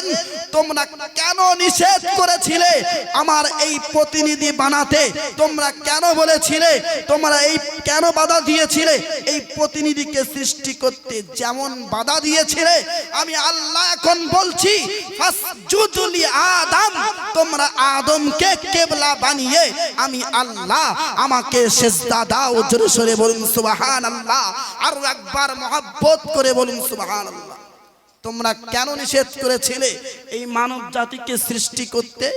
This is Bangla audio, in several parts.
বলেন, তোমরা কেন নিষেধ করেছিলে আমার এই প্রতিনিধি বানাতে? তোমরা কেন বলেছিলে, তোমরা এই কেন বাধা দিয়েছিলে এই প্রতিনিধিকে সৃষ্টি করতে? যেমন বাধা দিয়েছিলে, আমি আল্লাহ এখন বলছি ফাসজুদু লি আদম, তোমরা আদমকে কিবলা বানিয়ে আমি আল্লাহ আমাকে সিজদা দাও। জোরে সোরে বলুন সুবহানাল্লাহ, আর একবার মহব্বত করে বলুন সুবহানাল্লাহ। তোমরা কেন নিষেধ করেছিলে এই মানব জাতিকে সৃষ্টি করতে?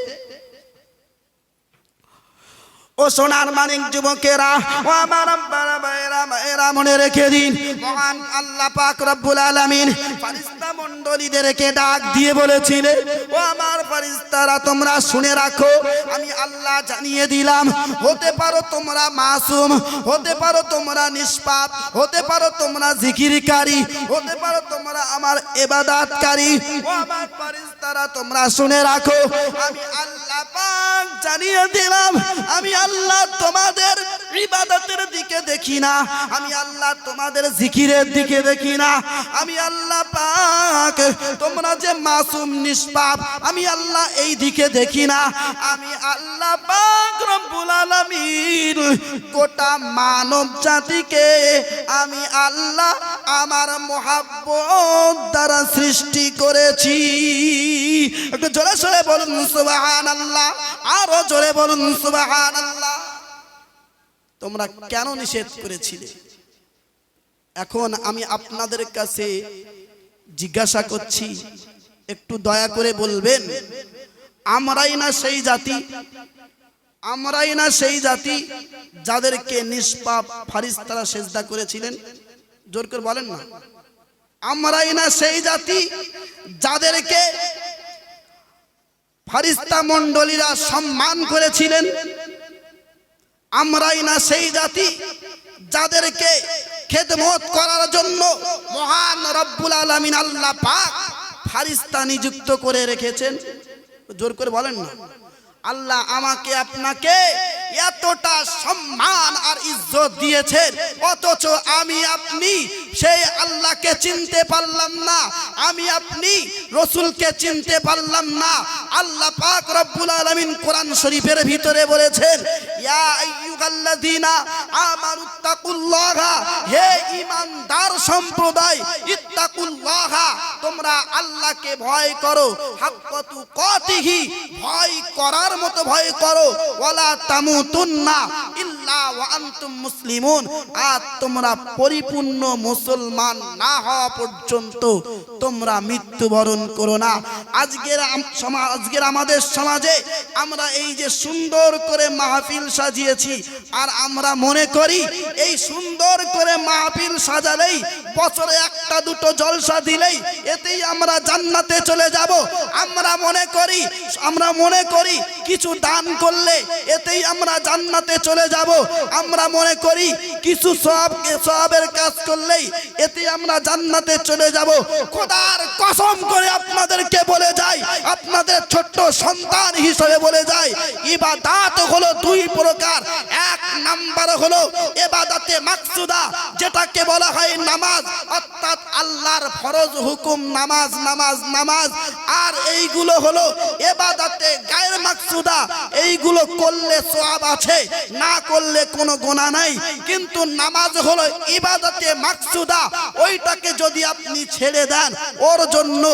ও সোনার মানিক যুবকেরা, ও আমার আব্বারা ভাইরা মায়েরা, মনে রেখে দিন, মহান আল্লাহ পাক রব্বুল আলামিন ফেরেশতা মণ্ডলীদেরকে ডাক দিয়ে বলেছিলে, ও আমার ফেরেশতারা তোমরা শুনে রাখো, আমি আল্লাহ জানিয়ে দিলাম, হতে পারো তোমরা মাসুম, হতে পারো তোমরা নিষ্পাপ, হতে পারো তোমরা জিকিরকারী, হতে পারো তোমরা আমার ইবাদতকারী। ও আমার ফেরেশতারা তোমরা শুনে রাখো, আমি আল্লাহ পাক জানিয়ে দিলাম, আমি আল্লাহ তোমাদের ইবাদতের দিকে দেখি না, আমি আল্লাহ তোমাদের জিকিরের দিকে দেখি না, আমি আল্লাহ পাক তোমরা যে মাসুম নিষ্পাপ আমি আল্লাহ এই দিকে দেখি না, আমি আল্লাহ পাক রব্বুল আলামিন গোটা মানব জাতিকে আমি আল্লাহ আমার মহব্বত দ্বারা সৃষ্টি করেছি। একটু জোরে সোরে বলুন সুবহানাল্লাহ, আরো জোরে বলুন সুবহানাল্লাহ। তোমরা কেন নিষেধ করেছিলে? এখন আমি আপনাদের কাছে জিজ্ঞাসা করছি, একটু দয়া করে বলবেন, আমরাই না সেই জাতি, আমরাই না সেই জাতি যাদেরকে নিষ্পাপ ফেরেশতারা সিজদা করেছিলেন? জোর করে বলেন না। আমরাই না সেই জাতি যাদেরকে ফেরেশতা মণ্ডলীরা সম্মান করেছিলেন? আমরাই না সেই জাতি যাদেরকে খেদমত করার জন্য মহান রব্বুল আলামিন আল্লাহ পাক ফেরেশতা নিযুক্ত করে রেখেছেন? জোর করে বলেন না। আল্লাহ আমাকে আপনাকে এতটা সম্মান আর ইজ্জত দিয়েছেন, অথচ আমি আপনি সেই আল্লাহকে চিনতে পারলাম না, আমি আপনি রসুলকে চিনতে পারলাম না। আল্লাহ পাক রব্বুল আলামিন কোরআন শরীফের ভিতরে বলেছেন, ইয়া আইয়ুহাল্লাযীনা আমানুত্তাকুল্লাহা, হে ঈমানদার সম্প্রদায়, ইত্তাকুল্লাহা, তোমরা আল্লাহকে ভয় করো, হাক্কা তুকাতিহি, ভয় করার মতো ভয় করো, ওয়ালা তামুতুন্না ইল্লা ওয়া আনতুম মুসলিমুন, আর তোমরা পরিপূর্ণ মুসলমান না হওয়া পর্যন্ত তোমরা মৃত্যুবরণ করো না। আজকের আমাদের সমাজে আমরা এই যে সুন্দর করে মাহফিল সাজিয়েছি, আর আমরা মনে করি এই সুন্দর করে মাহফিল সাজালেই, বছরে একটা দুটো জলসা দিলেই এতেই আমরা জান্নাতে চলে যাব। আমরা মনে করি কিছু দান করলে এতেই আমরা জান্নাতে চলে যাব। আমরা মনে করি কিছু সওয়াবের কাজ করলেই এতে আমরা জান্নাতে চলে যাব। খোদার কসম করে আপনাদেরকে বলে যাই, আপনাদের ছোট্ট সন্তান হিসেবে বলে যাই, ইবাদত হলো দুই প্রকার। এক নাম্বার হলো ইবাদতে মাকসুদা, যেটাকে বলা হয় নামাজ, অর্থাৎ আল্লাহর ফরজ হুকুম নামাজ নামাজ নামাজ। আর এইগুলো হলো ইবাদতে গায়র মাকসুদা, এইগুলো করলে সওয়াব আছে, না করলে কোনো গুনাহ নাই। কিন্তু নামাজ হলো ইবাদতে মাকসুদা, ওইটাকে যদি আপনি ছেড়ে দেন ওর জন্য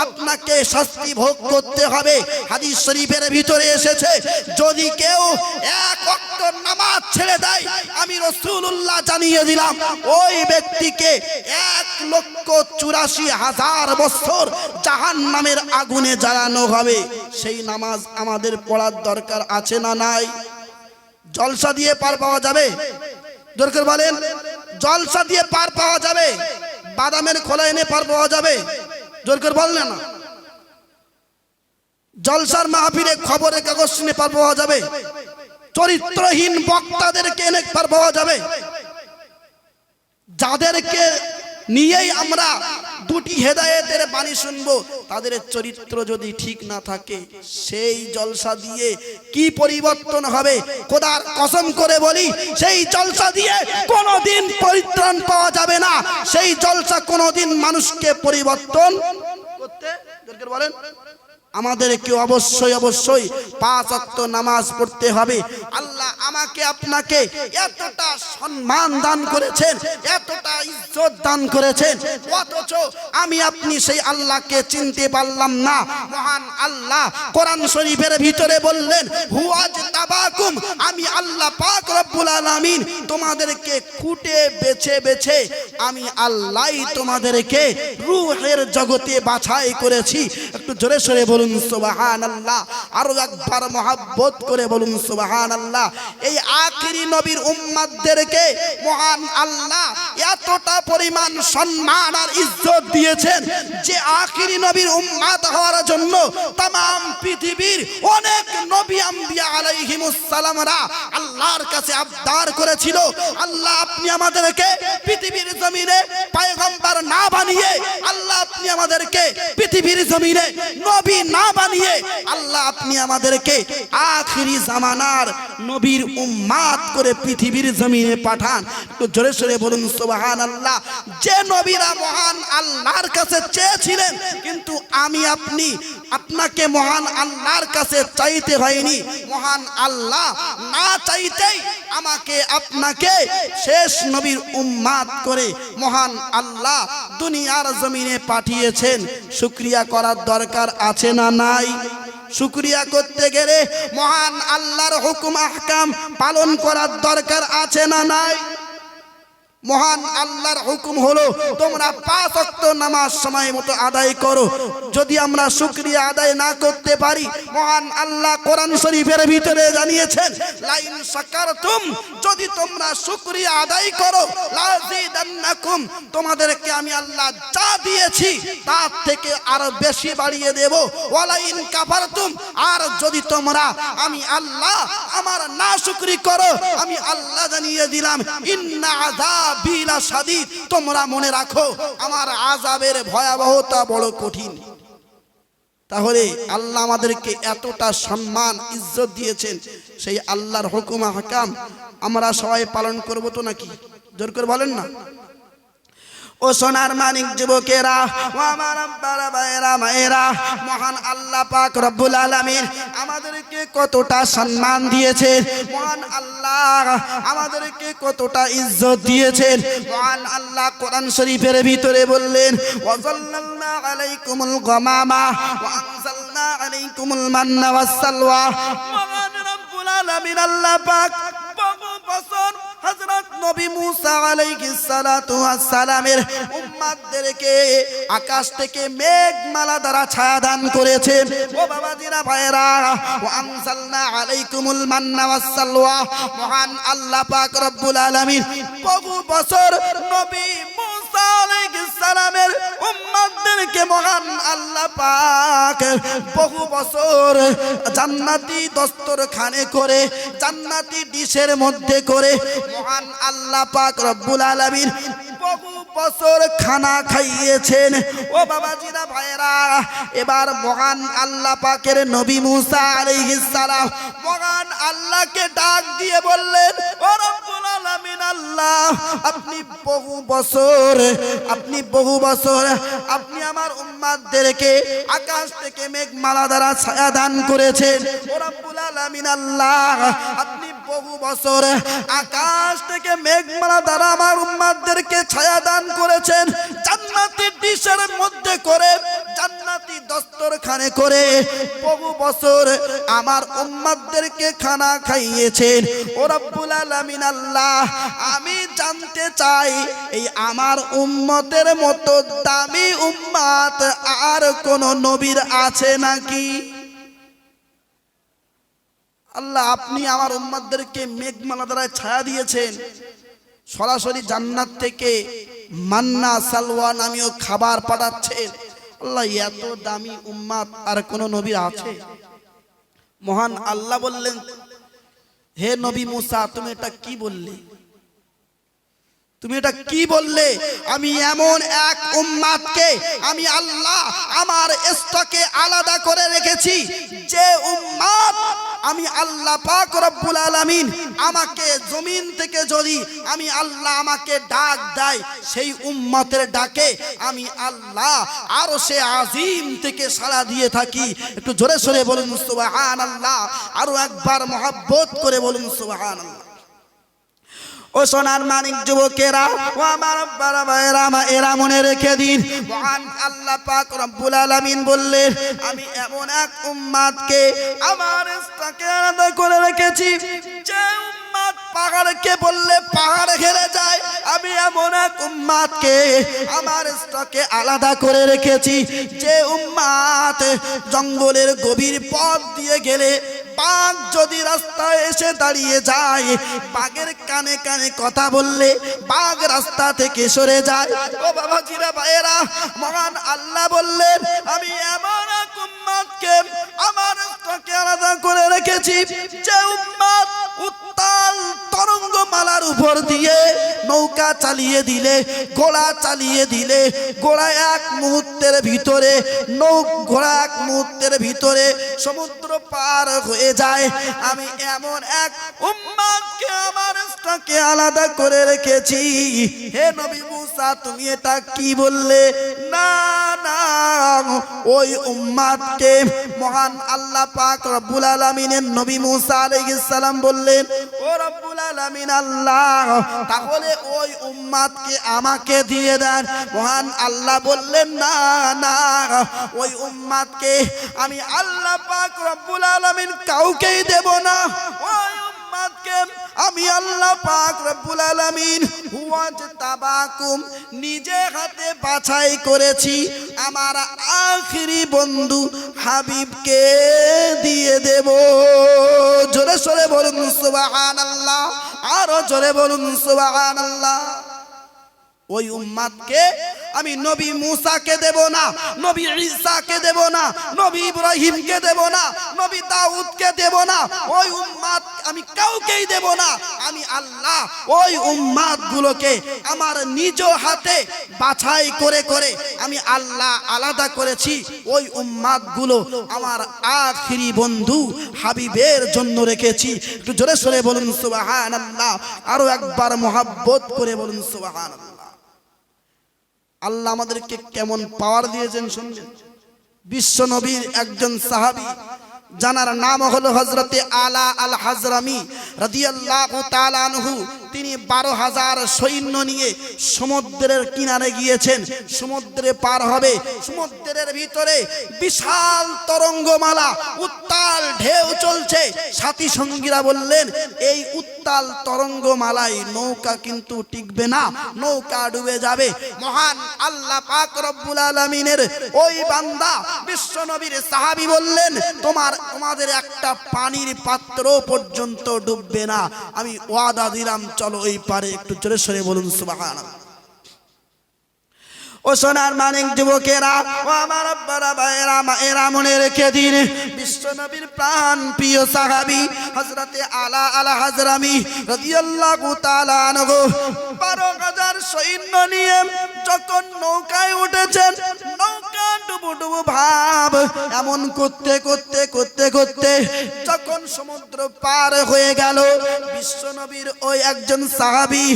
আপনাকে শাস্তি ভোগ করতে হবে। হাদিস শরীফের ভিতরে এসেছে, যদি কেউ এক ওয়াক্ত নামাজ ছেড়ে দেয়, আমি রাসূলুল্লাহ জানিয়ে দিলাম ওই ব্যক্তিকে 1,84,000 বছর জাহান্নামের আগুনে জ্বালানো হবে। সেই নামাজ আমাদের পড়ার দরকার আছে না নাই? জলসা দিয়ে পার পাওয়া যাবে? দরকার বলেন, জলসা দিয়ে পার পাওয়া যাবে? বাদামের খোলা এনে পার পাওয়া যাবে? দরকার বলেন না। জলসার মাহফিলে খবরের কাগজ শুনে পার পাওয়া যাবে? চরিত্রহীন বক্তাদেরকে এনে পার পাওয়া যাবে? যাদেরকে নিয়েই আমরা দুটি হেদায়েতের বাণী শুনবো, তাদের চরিত্র যদি ঠিক না থাকে, সেই জলসা দিয়ে কি পরিবর্তন হবে? খোদার কসম করে বলি, সেই জলসা দিয়ে কোনোদিন পরিত্রাণ পাওয়া যাবে না। সেই জলসা কোনোদিন মানুষকে পরিবর্তন করতে করে বলেন আমাদেরকে অবশ্যই অবশ্যই 5 ওয়াক্ত নামাজ পড়তে হবে। আল্লাহ আমাকে আপনাকে এতটা সম্মান দান করেছেন, এতটা ইজ্জত দান করেছেন, অথচ আমি আপনি সেই আল্লাহকে চিনতে পারলাম না। মহান আল্লাহ কোরআন শরীফের ভিতরে বললেন হুয়াজ তাবাকুম, আমি আল্লাহ পাক রব্বুল আলামিন তোমাদেরকে খুঁটে বেছে বেছে আমি আল্লাহই তোমাদেরকে রূহের জগতে বাছাই করেছি। একটু জোরে সরে বলুন সুবহানাল্লাহ, আরো একবার মহব্বত করে বলুন সুবহানাল্লাহ। এই আখিরি নবীর উম্মতদেরকে মহান আল্লাহ এতটা পরিমাণ সম্মান আর ইজ্জত দিয়েছেন যে আখিরি নবীর উম্মত হওয়ার জন্য तमाम পৃথিবীর অনেক নবী আম্বিয়া আলাইহিমুস সালামরা আল্লাহর কাছে আবদার করেছিল, আল্লাহ আপনি আমাদেরকে পৃথিবীর জমিনে পয়গম্বর না বানিয়ে, আল্লাহ আপনি আমাদেরকে পৃথিবীর জমিনে নবী না বানিয়ে, আল্লাহ আপনি আমাদেরকে আখিরি জামানার নবীর উম্মত করে পৃথিবীর জমিনে পাঠান। তো জোরে সরে বলুন সুবহানাল্লাহ। যে নবীরা মহান আল্লাহর কাছে চেয়েছিলেন, কিন্তু আমি আপনি আপনাকে মহান আল্লাহর কাছে চাইতে হয়নি, মহান আল্লাহ না চাইতেই আমাকে আপনাকে শেষ নবীর উম্মত করে মহান আল্লাহ দুনিয়ার জমিনে পাঠিয়েছেন। শুকরিয়া করার দরকার আছে না নাই? শুকরিয়া করতে গেলে মহান আল্লাহর হুকুম আহকাম পালন করার দরকার আছে না নাই? মহান আল্লাহর হুকুম হলো তোমরা 5 ওয়াক্ত নামাজ সময় মতো আদায় করো। যদি আমরা শুকরিয়া আদায় না করতে পারি, মহান আল্লাহ কোরআন শরীফের ভিতরে জানিয়েছেন লাইন শাকারতুম, যদি তোমরা শুকরিয়া আদায় করো লাযিদান্নাকুম, তোমাদেরকে আমি আল্লাহ যা দিয়েছি তার থেকে আরো বেশি বাড়িয়ে দেব। ওয়ালাইন কাফারতুম, আর যদি তোমরা আমি আল্লাহ আমার নাশুকরি করো, আমি আল্লাহ জানিয়ে দিলাম ইন্না আযাব বিলা শাদীদ, তোমরা মনে রাখো আমার আযাবের ভয়াবহতা বড় কঠিন। তাহলে আল্লাহ আমাদেরকে এতটা সম্মান ইজ্জত দিয়েছেন, সেই আল্লাহর হুকুম আহকাম আমরা সবাই পালন করব তো নাকি? জোর করে বলেন না। ও সোনার মানিক যুবকেরা, ও আমার আব্বারা ভাইয়েরা মায়েরা, মহান আল্লাহ পাক রব্বুল আলামিন আমাদেরকে কতটা সম্মান দিয়েছেন, মহান আল্লাহ আমাদেরকে কতটা ইজ্জত দিয়েছেন। মহান আল্লাহ কোরআন শরীফের ভিতরে বললেন ওয়াজাল্লালনা আলাইকুমুল গামামা ওয়া আনজালনা আলাইকুমুল মান্না ওয়াস সালওয়া। মহান রব্বুল আলামিন আল্লাহ পাক বহু বছর হযরত নবী মুসা আলাইহিস সালাতু ওয়াস সালামের উম্মতদেরকে আকাশ থেকে মেঘমালা দ্বারা ছায়া দান করেছেন। ও বাবাজিরা ভাইয়েরা, ওয়া আনজালনা আলাইকুমুল মান্না ওয়াস সালওয়া, মহান আল্লাহ পাক রব্বুল আলামিন বহু বছর নবী মুসা আলাইহিস সালামের উম্মতদেরকে মহান আল্লাহ পাক বহু বছর জান্নাতি দস্তরখানে করে, জান্নাতি ডিশের মধ্যে করে মহান আল্লাহ পাক রব্বুল আলামিন বহু বছর খানা খাইয়েছেন। ও বাবাজিরা ভাইয়েরা, এবার মহান আল্লাহ পাকের নবী মুসা আলাইহিস সালাম মহান আল্লাহকে ডাক দিয়ে বললেন ও রব্বুল আলামিন আল্লাহ, আপনি বহু বছর আপনি আমার উম্মতদেরকে আকাশ থেকে মেঘমালা দ্বারা ছায়া দান করেছেন। ও রব্বুল আলামিন আল্লাহ, আপনি বহু বছর আকাশ থেকে মেঘমালা দ্বারা আমার উম্মতদেরকে ছায়া দান করেছেন, জান্নাতি ডিশের মধ্যে করে, জান্নাতি দস্তরখানে করে বহু বছর আমার উম্মতদেরকে খানা খাইয়েছেন। ও রব্বুল আলামিন আল্লাহ, আমি জানতে চাই এই আমার উম্মতের মতো দামি উম্মত আর কোন নবীর আছে নাকি? আল্লাহ, আপনি আমার উম্মতদেরকে মেঘমালা দ্বারা ছায়া দিয়েছেন, সরাসরি জান্নাত থেকে মান্না সালওয়া নামীয় খাবার পাঠাচ্ছেন। আল্লাহ, এত দামি উম্মত আর কোন নবী আছে? মহান আল্লাহ বললেন হে নবী মুসা, তুমি এটা কি বললে? তুমি এটা কি বললে? আমি এমন এক উম্মাতকে আমি আল্লাহ আমার স্টকে আলাদা করে রেখেছি, যে উম্মাত আমি আল্লাহ পাক রব্বুল আলামিন আমাকে জমিন থেকে যদি আমি আল্লাহ আমাকে ডাক দেয়, সেই উম্মতের ডাকে আমি আল্লাহ আরশে আজিম থেকে সাড়া দিয়ে থাকি। একটু জোরে সোরে বলুন সুবহানাল্লাহ, আরো একবার মহব্বত করে বলুন সুবহানাল্লাহ। ও সোনার মানিক যুবকেরা, ও আমার বাবা ভাইরা, এরা মনে রেখে দিন, মহান আল্লাহ পাক রব্বুল আলামিন বললেন আমি এমন এক উম্মাতকে আমার স্টকে আলাদা করে রেখেছি, যে উম্মাত পাহাড়কে বললে পাহাড় ঘেরে যায়, আমি এমন এক উম্মাতকে আমার স্টকে আলাদা করে রেখেছি, যে উম্মাত জঙ্গলের গভীর পথ দিয়ে গেলে বাঘ যদি রাস্তায় এসে দাঁড়িয়ে যায়, বাঘের কানে কানে কথা বললে বাঘ রাস্তা থেকে সরে যায়। ও বাবাজিরা ভাইয়েরা, মহান আল্লাহ বললেন আমি এমন এক উম্মতকে আমার স্টকে আলাদা করে রেখেছি, যে উম্মত উত্তাল তরঙ্গমালার উপর দিয়ে নৌকা চালিয়ে দিলে, ঘোড়া চালিয়ে দিলে, ঘোড়া এক মুহূর্তের ভিতরে ঘোড়া এক মুহূর্তের ভিতরে সমুদ্র পার হয়ে যায়। আমি এমন এক উম্মতকে আমার স্টকে আলাদা করে রেখেছি। হে নবী মুসা, তুমি এটা কি বললে? না না, ওই উম্মতকে মহান আল্লাহ পাক রব্বুল আলামিনের নবী মুসা আলাইহিস সালাম বললেন, ও রব্বুল আলামিন আল্লাহ, তাহলে ওই উম্মতকে আমাকে দিয়ে দেন। মহান আল্লাহ বললেন না না, ওই উম্মতকে আমি আল্লাহ পাক রব্বুল আলামিন কাউকেই দেব না। ওই উম্মতকে আমি আল্লাহ পাক রব্বুল আলামিন ওয়াজতাবাকুম নিজে হাতে বাছাই করেছি, আমার আখিরি বন্ধু হাবিবকে দিয়ে দেব। জোরে সোরে বলুন সুবহানাল্লাহ, আরো জোরে বলুন সুবহানাল্লাহ। ওই উম্মতকে আমি নবী মুসাকে দেব না, নবী ঈসাকে দেব না, নবী ইব্রাহিমকে দেব না, নবী দাউদকে দেব না, ওই উম্মত আমি কাউকেই দেব না। আমি আল্লাহ ওই উম্মতগুলোকে আমার নিজ হাতে বাছাই করে করে আমি আল্লাহ আলাদা করেছি। ওই উম্মতগুলো আমার আখিরি বন্ধু হাবিবের জন্য রেখেছি। একটু জোরে সোরে বলুন সুবহানাল্লাহ, আরো একবার মহব্বত করে বলুন সুবহানাল্লাহ। আল্লাহ আমাদেরকে কেমন পাওয়ার দিয়েছেন শুনবেন। বিশ্ব নবীর একজন সাহাবী, জানার নাম হলো হযরতে আলা আল হাজরামি রাদিয়াল্লাহু তাআলা আনহু। তিনি 12,000 সৈন্য নিয়ে সমুদ্রের কিনারে গিয়েছেন, সমুদ্রে পার হবে। সমুদ্রের ভিতরে বিশাল তরঙ্গমালা, উত্তাল ঢেউ চলছে। সাথী সঙ্গীরা বললেন এই উত্তাল তরঙ্গমালায় নৌকা কিন্তু টিকবে না, নৌকা ডুবে যাবে। মহান আল্লাহ পাক রব্বুল আলামিনের ওই বান্দা বিশ্ব নবীর সাহাবী বললেন তোমাদের একটা পানির পাত্র পর্যন্ত ডুববে না, আমি ওয়াদা দিলাম, চলো ওই পারে। একটু জোরে সরে বলুন সুবহানাল্লাহ। ও সোনার মানিক যুবকেরা, ও আমার আব্বারা ভাইয়েরা, মায়েরা, মনে রেখে দিন, বিশ্ব নবীর প্রাণ প্রিয় সাহাবী হযরতে আলা আল হাজরামি রাদিয়াল্লাহু তাআলা আনহু 12,000 সৈন্য নিয়ে যখন নৌকায় উঠেছেন, নৌকা ডুবু ডুবু ভাব এমন করতে করতে করতে করতে যখন সমুদ্র পার হয়ে গেল, বিশ্ব নবীর ওই একজন সাহাবী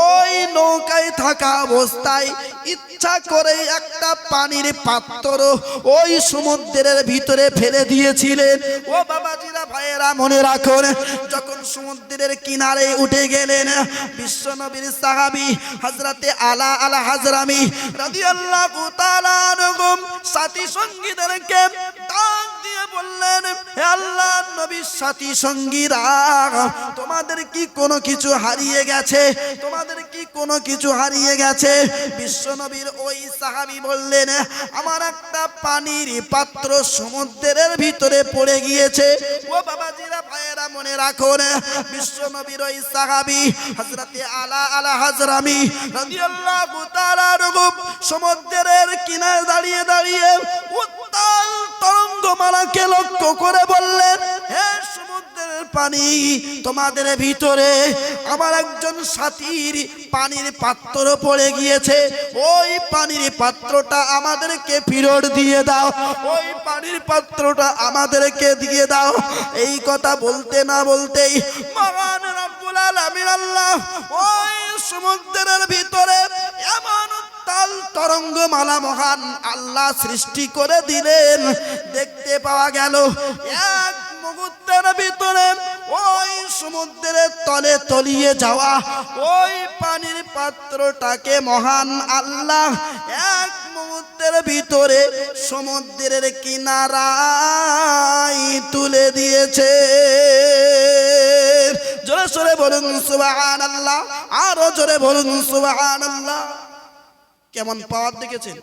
ওই নৌকায় থাকা অবস্থায় ইচ্ছা করে একটা পানির পাত্র ওই সমুদ্রের ভিতরে ফেলে দিয়েছিলেন। ও বাবাজিরা ভাইয়েরা, মনে রাখুন, যখন সমুদ্রের কিনারে উঠে গেলেন বিশ্ব নবীর সাহাবী হযরতে আলা আল হাজরামি রাদিয়াল্লাহু তাআলা আনহু সাথী সঙ্গীদেরকে ডাক দিয়ে বললেন, হে আল্লাহর নবীর সাথী সঙ্গীরা, তোমাদের কি কোনো কিছু হারিয়ে গেছে? তোমাদের কি কোনো কিছু হারিয়ে গেছে? বিশ্ব নবীর ওই সাহাবী বললেন, আমার একটা পানির পাত্র সমুদ্রের ভিতরে পড়ে গিয়েছে। ও বাবাজিরা ভাইয়েরা, মনে রাখুন, বিশ্ব নবীর ওই সাহাবী হযরতে আলা আল হাজরামি রাদিয়াল্লাহু তাআলা আনহু সমুদ্রের কিনারে দাঁড়িয়ে দাঁড়িয়ে উত্তাল তরঙ্গ তরঙ্গমালাকে লক্ষ্য করে বললেন, হে সমুদ্রের পানি, তোমাদের ভিতরে আমার একজন সাথীর পানির পাত্র পড়ে গিয়েছে, ওই পানির পাত্রটা আমাদেরকে ফেরত দিয়ে দাও, ওই পানির পাত্রটা আমাদেরকে দিয়ে দাও। এই কথা বলতে না বলতেই মহান রব্বুল আলামিন আল্লাহ ওই সমুদ্রের ভিতরে এমন তাল তরঙ্গমালা মহান আল্লাহ সৃষ্টি করে দিলেন। দেখতে পাওয়া গেল এক মুহূর্তের ভিতরে ওই সমুদ্রের তলে তলিয়ে যাওয়া ওই পানির পাত্রটাকে মহান আল্লাহ এক মুহূর্তের ভিতরে সমুদ্রের কিনারায় তুলে দিয়েছে। জোরে সোরে বলুন সুবহানাল্লাহ, আরো জোরে বলুন সুবহানাল্লাহ। কেমন পাওয়ার দেখেছেন?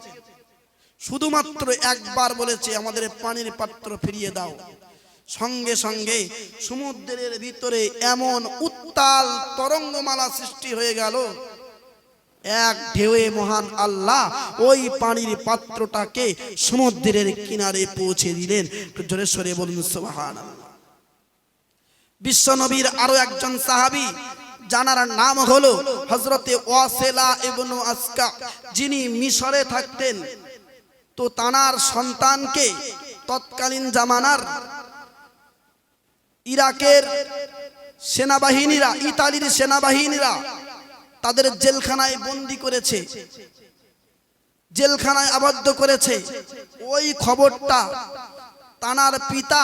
শুধুমাত্র একবার বলেছে আমাদের পানির পাত্র ফিরিয়ে দাও, সঙ্গে সঙ্গে সমুদ্রের ভিতরে এমন উত্তাল তরঙ্গমালা সৃষ্টি হয়ে গেল। এক ঢেউয়ে মহান আল্লাহ ওই পানির পাত্রটাকে সমুদ্রের কিনারে পৌঁছে দিলেন। জোরে সোরে বলুন সুবহানাল্লাহ। বিশ্বনবীর আরো একজন সাহাবী জানার নাম হলো হযরতে ওয়াসিলা ইবনে আসকা, যিনি মিশরে থাকতেন। তো তানার সন্তানকে তৎকালীন জামানার ইরাকের সেনাবাহিনীরা, ইতালির সেনাবাহিনীরা তাদের জেলখানায় বন্দী করেছে, জেলখানায় আবদ্ধ করেছে। ওই খবরটা তানার পিতা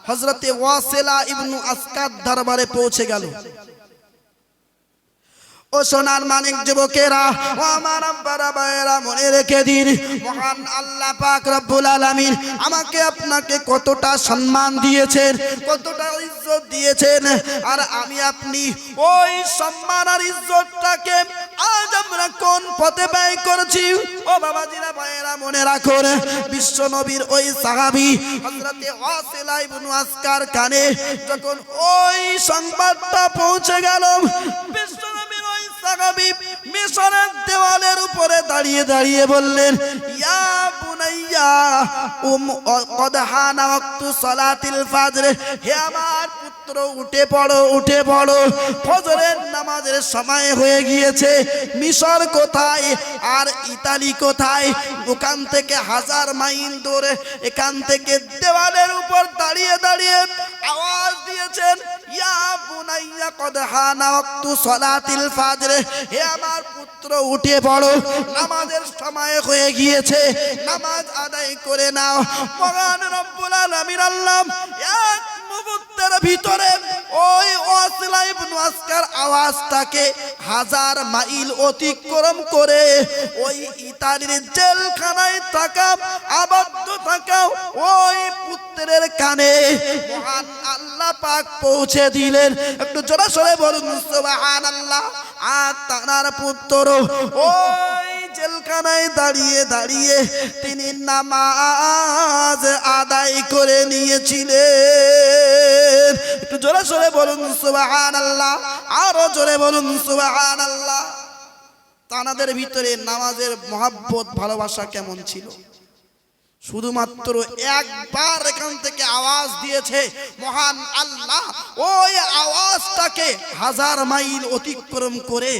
হযরতে ওয়াসিলা ইবনে আসকার দরবারে পৌঁছে গেল। ও সোনার মানিক যুবকেরা, ও আমার আব্বারা ভাইয়েরা, মনে রেখে দিন মহান আল্লাহ পাক রব্বুল আলামিন আমাকে আপনাকে কতটা সম্মান দিয়েছেন, কতটা ইজ্জত দিয়েছেন। আর আমি আপনি ওই সম্মান আর ইজ্জতটাকে আজ আমরা কোন পথে ব্যয় করছি? ও বাবাজিরা ভাইয়েরা, মনে রাখুন বিশ্ব নবীর ওই সাহাবী হযরতে ওয়াসিলা ইবনে আসকার কানে যখন ওই সংবাদটা পৌঁছে গেল, বিশ্ব নবীর ওই সাহাবী মিশরের দেওয়ালের উপরে দাঁড়িয়ে দাঁড়িয়ে বললেন, ইয়া বুনাইয়া কদ হানা ওয়াক্তু সালাতিল ফাজর, হে আমার পুত্র উঠে পড়ো, উঠে পড়ো, ফজরের নামাজের সময় হয়ে গিয়েছে। মিশর কোথায় আর ইতালি কোথায়? ওখান থেকে 1000 মাইল দূরে। এখান থেকে দেওয়ালের উপর দাঁড়িয়ে দাঁড়িয়ে আওয়াজ দিয়েছেন, ইয়া বুনাইয়া কদ হানা ওয়াক্তু সালাতিল ফাজর, হে আমার পুত্র উঠে পড়ো, নামাজের সময় হয়ে গিয়েছে, নামাজ আদায় করে নাও। মহান রব্বুল আলামিন আল্লাহ এক মুহূর্তের ভিতরে ওই ওয়াসিলা ইবনে আসকার আওয়াজটাকে 1000 মাইল অতিক্রম করে ওই ইতালির জেলখানায় থাকা আবদ্ধ থাকা ওই পুত্রের কানে মহান আল্লাহ পাক পৌঁছে দিলেন। একটু জোরে সোরে বলুন সুবহানাল্লাহ। আর তার পুত্র ওই জেলখানায় দাঁড়িয়ে দাঁড়িয়ে তিনি নামাজ আদায় করে নিয়েছিলেন। একটু জোরে সোরে বলুন সুবহানাল্লাহ, আরো জোরে বলুন সুবহানাল্লাহ। তানাদের ভিতরে নামাজের মহব্বত, ভালোবাসা কেমন ছিল? শুধুমাত্র একবার এখান থেকে আওয়াজ দিয়েছে মহান আল্লাহ, ওই আওয়াজটাকে 1000 মাইল অতিক্রম করে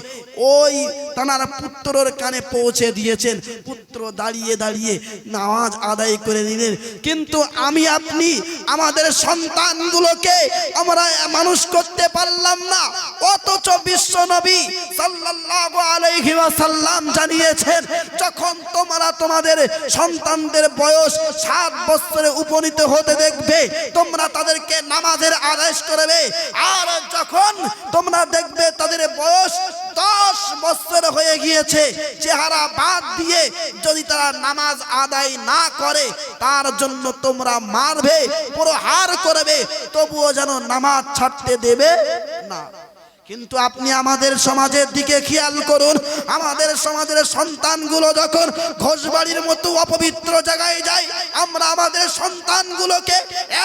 ওই তানার পুত্রের কানে পৌঁছে দিয়েছেন। পুত্র দাঁড়িয়ে দাঁড়িয়ে নামাজ আদায় করে নিলেন। কিন্তু আমি আপনি আমাদের সন্তানগুলোকে আমরা মানুষ করতে পারলাম না, অথচ বিশ্ব নবী সাল্লাল্লাহু আলাইহি ওয়াসাল্লাম জানিয়েছেন, যখন তোমরা তোমাদের সন্তানদের বয়স 7 বছরে উপনীত হতে দেখবে, তোমরা তাদেরকে নামাজের আদেশ করবে। আর যখন তোমরা দেখবে তাদের বয়স 10 বছর হয়ে গিয়েছে, চেহারা বাদ দিয়ে যদি তারা নামাজ আদায় না করে, তার জন্য তোমরা মারবে, প্রহার করবে, তবুও যেন নামাজ ছাড়তে দেবে না। কিন্তু আপনি আমাদের সমাজের দিকে খেয়াল করুন, আমাদের সমাজের সন্তানগুলো যখন ঘোষবাড়ির মতো অপবিত্র জায়গায় যায়, আমরা আমাদের সন্তানগুলোকে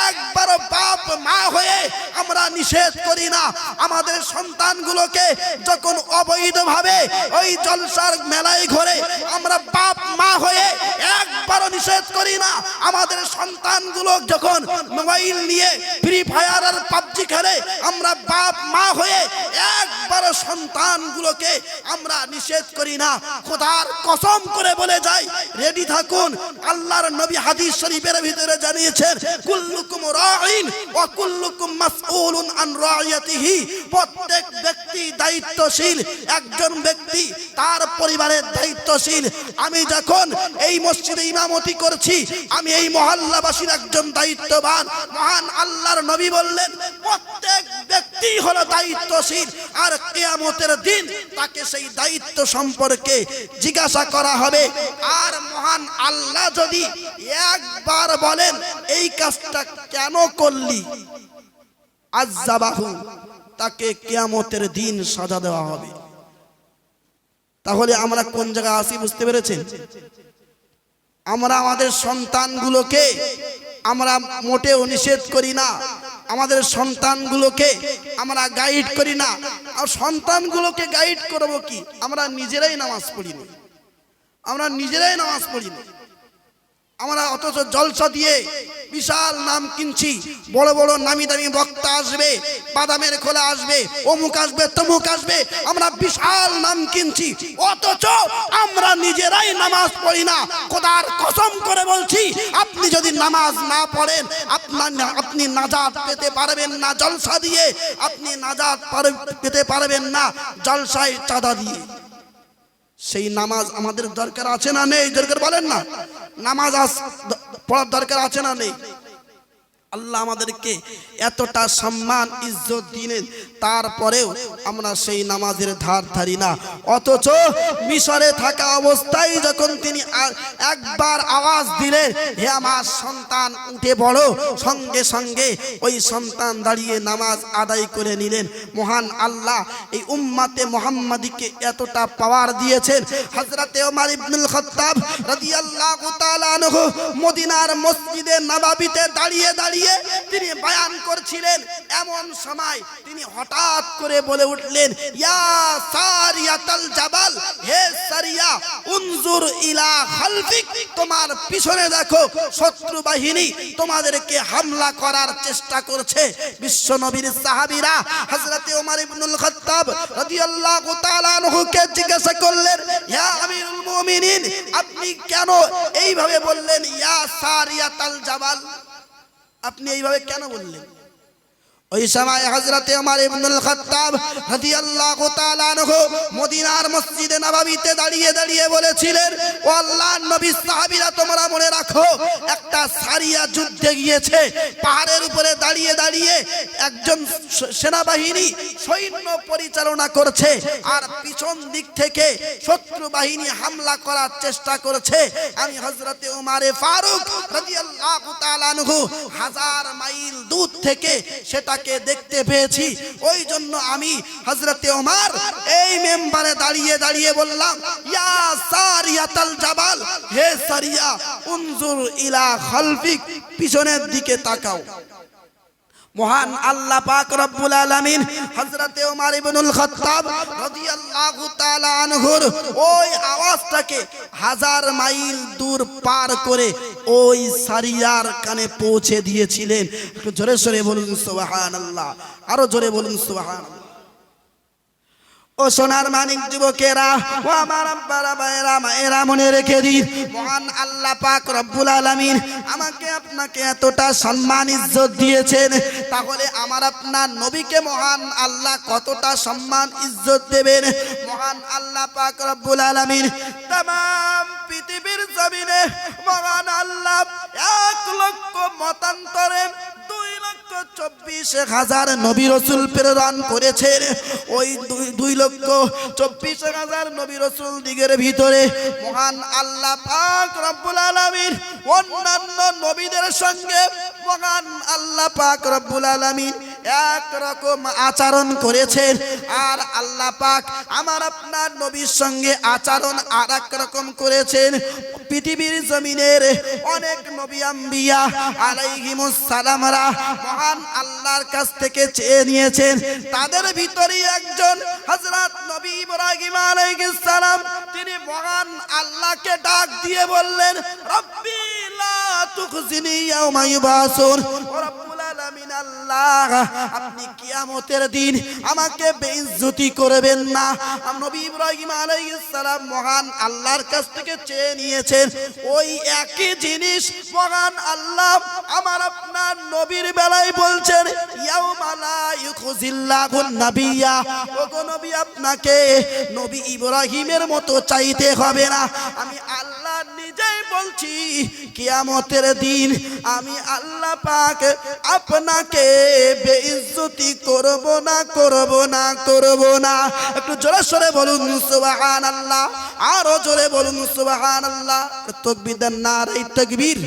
একবার বাপ মা হয়ে আমরা নিষেধ করি না। আমাদের সন্তানগুলোকে যখন অবৈধভাবে ওই জলসার মেলায় ঘরে আমরা বাপ মা হয়ে একবারও নিষেধ করি না। আমাদের সন্তানগুলো যখন মোবাইল নিয়ে ফ্রি ফায়ার আর পাবজি খেলে, আমরা বাপ মা হয়ে একবার সন্তানগুলোকে আমরা নিষেধ করি না। খোদার কসম করে বলে যাই, রেডি থাকুন। আল্লাহর নবী হাদিস শরীফের ভিতরে জানিয়েছেন, কুল্লুকুম রাঈন ওয়া কুল্লুকুম মাসউলুন আন রাইয়াতিহি। প্রত্যেক ব্যক্তি দায়িত্বশীল। একজন ব্যক্তি তার পরিবারের দায়িত্বশীল। আমি যখন এই মসজিদে ইমামতি করছি, আমি এই মহল্লাবাসীর একজন দায়িত্ববান। মহান আল্লাহর নবী বললেন, প্রত্যেক ব্যক্তি হলো দায়িত্বশীল, আর কিয়ামতের দিন তাকে সেই দায়িত্ব সম্পর্কে জিজ্ঞাসা করা হবে। আর মহান আল্লাহ যদি একবার বলেন এই কাজটা কেন করলি, আযাবাহু, তাকে কিয়ামতের দিন সাজা দেওয়া হবে। তাহলে আমরা কোন জায়গায় আছি বুঝতে পেরেছেন? আমরা আমাদের সন্তানগুলোকে আমরা মোটেও নিষেধ করি না, আমাদের সন্তানগুলোকে আমরা গাইড করি না। আর সন্তানগুলোকে গাইড করব কি? আমরা নিজেরাই নামাজ পড়ি না, আমরা নিজেরাই নামাজ পড়ি না। আমরা অথচ জলসা দিয়ে বিশাল নাম কিনছি, বড় বড় নামি দামি বক্তা আসবে, বাদামের খোলা আসবে, অমুক আসবে, তমুক আসবে, আমরা বিশাল নাম কিনছি, অথচ আমরা নিজেরাই নামাজ পড়ি না। খোদার কসম করে বলছি, আপনি যদি নামাজ না পড়েন আপনি নাজাত পেতে পারবেন না জলসা দিয়ে, আপনি নাজাত পেতে পারবেন না জলসায় চাঁদা দিয়ে। সেই নামাজ আমাদের দরকার আছে না নেই? দরকার বলেন না, নামাজ পড়ার দরকার আছে না নেই? আল্লাহ আমাদেরকে এতটা সম্মান ইজ্জত দিলেন, তারপরেও আমরা সেই নামাজের ধার ধারি না। অথচ মিশরে থাকা অবস্থায় যখন তিনি একবার আওয়াজ দিলেন, হে আমার সন্তান উঠে পড়ো, সঙ্গে সঙ্গে ওই সন্তান দাঁড়িয়ে নামাজ আদায় করে নিলেন। মহান আল্লাহ এই উম্মতে মুহাম্মাদিকে এতটা পাওয়ার দিয়েছেন। হযরতে ওমর ইবনুল খাত্তাব রাদিয়াল্লাহু তাআলা আনহু মদিনার মসজিদে নববীতে দাঁড়িয়ে দাঁড়িয়ে তিনি বয়ান করছিলেন। এমন সময় তিনি হঠাৎ করে বলে উঠলেন, ইয়া সারিয়াতাল জাবাল, হে সারিয়া, উনজুর ইলা খালফিক, তোমার পিছনে দেখো শত্রু বাহিনী তোমাদেরকে হামলা করার চেষ্টা করছে। বিশ্ব নবীর সাহাবীরা হযরতে ওমর ইবনুল খাত্তাব রাদিয়াল্লাহু তাআলা আনহুকে জিজ্ঞাসা করলেন, ইয়া আমিরুল মুমিনিন, আপনি কেন এইভাবে বললেন ইয়া সারিয়াতাল জাবাল? আপনি এইভাবে কেন বললেন? ওই সময় হযরতে ওমর ইবনুল খাত্তাব রাদিয়াল্লাহু তাআলা আনহু মদিনার মসজিদে নববীতে দাঁড়িয়ে দাঁড়িয়ে বলেছিলেন, ও আল্লাহর নবী, সাহাবীরা তোমরা মনে রাখো, একটা সারিয়া যুদ্ধে গিয়েছে, পাহাড়ের উপরে দাঁড়িয়ে দাঁড়িয়ে একজন সেনাবাহিনী সৈন্য পরিচালনা করছে, আর পিছন দিক থেকে শত্রু বাহিনী হামলা করার চেষ্টা করছে। আমি হযরতে ওমর ফারুক রাদিয়াল্লাহু তাআলা আনহু 1000 মাইল দূর থেকে সেটা দেখতে পেয়েছি। ওই জন্য আমি হযরতে ওমর এই মেম্বারে দাঁড়িয়ে দাঁড়িয়ে বললাম, ইয়া সারিয়াতাল জাবাল, হে সারিয়া, উনজুর ইলা খালফিক, পিছনের দিকে তাকাও। মহান আল্লাহ পাক রব্বুল আলামিন হযরতে ওমর ইবনুল খাত্তাব রাদিয়াল্লাহু তাআলা আনহুর ওই আওয়াজটাকে 1000 মাইল দূর পার করে ওই সারিয়ার কানে পৌঁছে দিয়েছিলেন। একটু জোরে জোরে বলুন সুবহানাল্লাহ, আরো জোরে বলুন সুবহানাল্লাহ। ও সোনার মানিক যুবকেরা, ও আমার আব্বারা ভাইয়েরা মায়েরা, মনে রেখে দিন, মহান আল্লাহ পাক রব্বুল আলামিন আমাকে আপনাকে এতটা সম্মান ইজ্জত দিয়েছেন, তাহলে আমার আপনার নবীকে মহান আল্লাহ কতটা সম্মান ইজ্জত দেবেন? মহান আল্লাহ পাক রব্বুল আলামিন তাম পৃথিবীর জমিনে মহান আল্লাহ 1 লক্ষ মতান্তরে 2,24,000 নবী রাসূল প্রেরণ করেছেন। ওই 2,24,000 নবী রাসূল দিগের ভিতরে মহান আল্লাহ পাক রব্বুল আলামিন অন্যান্য নবীদের সঙ্গে মহান আল্লাহ পাক রব্বুল আলামিন এক রকম আচরণ করেছেন, আর আল্লাহ পাক আমার আপনার নবীর সঙ্গে আচরণ আরেক রকম করেছেন। পৃথিবীর জমিনের অনেক নবী আম্বিয়া আলাইহিমুস সালামরা মহান আল্লাহর কাছ থেকে চেয়ে নিয়েছেন। তাদের ভিতরে একজন হযরত নবী ইব্রাহিম আলাইহিস সালাম, তিনি মহান আল্লাহকে ডাক দিয়ে বললেন, রব্বি তুখজিনি ইয়াওমা ইউবাসুন। ও রব্বুল আলামিন আল্লাহ, আপনি কিয়ামতের দিন আমাকে বেইজ্জতি করবেন না। নবী ইব্রাহিম আলাইহিস সালাম মহান আল্লাহর কাছ থেকে চেয়ে নিয়েছেন ওই একই জিনিস মহান আল্লাহ আমার আপনার নবীর বেলায় বলছেন, ইয়াউমা লা ইউখজিল্লাহুন নাবিয়্যা। ওগো নবী, আপনাকে নবী ইব্রাহিমের মতো চাইতে হবে না। আমি আল্লাহ নিজেই বলছি কিয়ামতের দিন আমি আল্লাহ পাক আপনাকে বেইজ্জতি করব না, করব না, করব না। একটু জোরে সরে বলুন সুবহানাল্লাহ, আরো জোরে বলুন সুবহানাল্লাহ। তাকবীর দেন, নারে তাকবীর।